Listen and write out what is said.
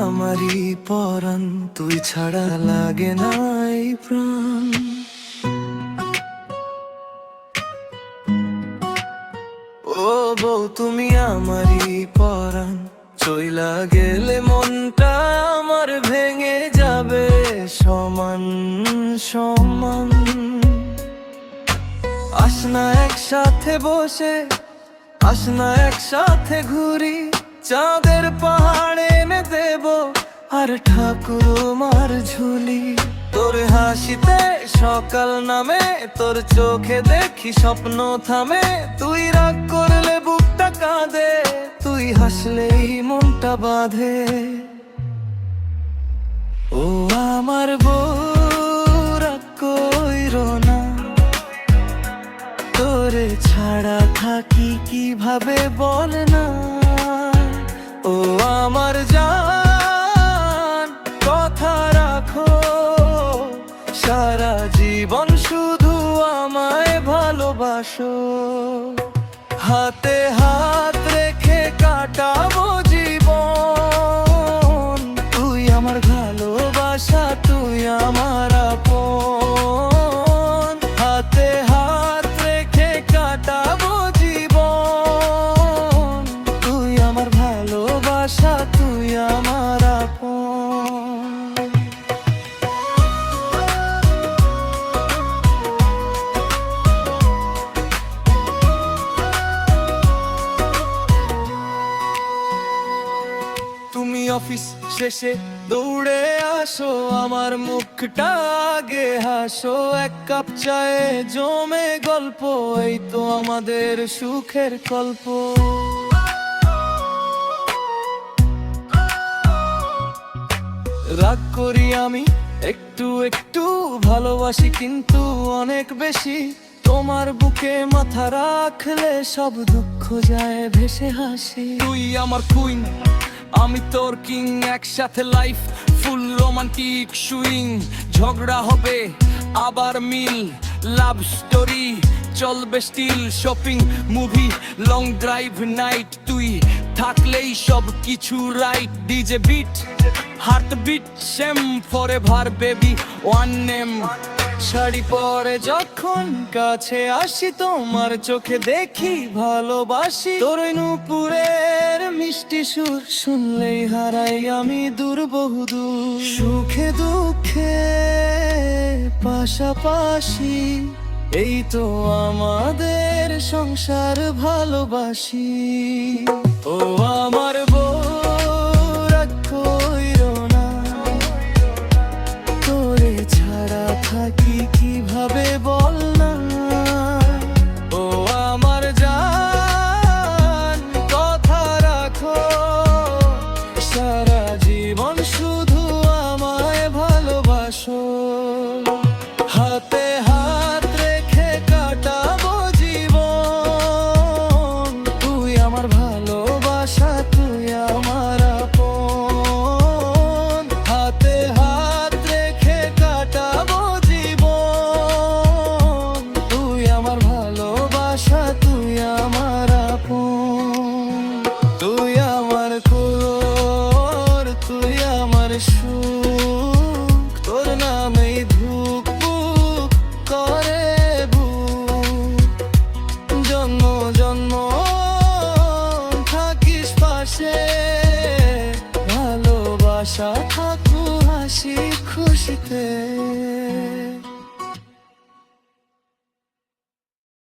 আমারই পরাণ, তুই ছাড়া লাগে না এই প্রাণ। ও বউ তুমি আমারই পরাণ, চইলা গেলে মনটা আমার ভেঙে যাবে সমান সমান। আসনা একসাথে বসে, আসনা একসাথে ঘুরি, চাঁদের পাহাড়ে এনে দেব আর ঠাকুরমার ঝুলি। তোর হাসিতে সকাল নামে, তোর চোখে দেখি স্বপ্ন থামে। তুই রাগ করলে বুকটা কাঁদে, তুই হাসলেই মনটা বাঁধে। ও আমার বউ রাগ কইরো না, তোরে ছাড়া থাকি কিভাবে বল না। ও আমার জান কথা রাখো, সারা জীবন শুধু আমায় ভালোবাসো। হাতে হাত রেখে কাটাবো জীবন, তুই আমার ভালোবাসা, তুই আমার আপন। হাতে হাত রেখে কাটাবো জীবন, তুই আমার ভালোবাসা, তুই আমার আপন। তুমি অফিস শেষে দৌড়ে আসো, আমার মুখটা আগে হাসো। এক কাপ চায়ে জমে গল্প, এই তো আমাদের সুখের গল্প। রাগ করি আমি একটু একটু, ভালোবাসি কিন্তু অনেক বেশি। তোমার বুকে মাথা রাখলে সব দুঃখ যায় ভেসে হাসি। তুই আমার কুইন, আমি তোর কিং, একসাথে লাইফ ফুল রোমান্টিক সুইং। ঝগড়া হবে আবার মিল, লাভ স্টোরি চলবে still. Shopping movie long drive night, তুই থাকলেই সব কিছু right. DJ beat heart beat same forever baby one name. Sari পরে যখন কাছে আসি, তোমার চোখে দেখি ভালোবাসি। তোর নূপুরের মিষ্টি সুর শুনলেই হারাই আমি দূর বহুদূর। সুখে দুঃখে পাশাপাশি, এই তো আমাদের সংসার ভালোবাসি। ও আমার বউ রাগ কইরো না, তোরে ছাড়া থাকি কিভাবে বল না। ও আমার জান কথা রাখো, সারা জীবন শুধু আমায় ভালোবাসো। হাতে হাত রেখে কাটাবো জীবন, তুই আমার ভালোবাসা, তুই আমার আপন। হাতে হাত রেখে কাটাবো জীবন, তুই আমার ভালোবাসা, তুই আমার আপন। তুই আমার কুয়োর, তুই আমার সুখ, তোর নামেই ধুক বুক করে বুক। জন্ম জন্ম থাকিস পাশে, ভালোবাসা থাকু হাসি খুশিতে।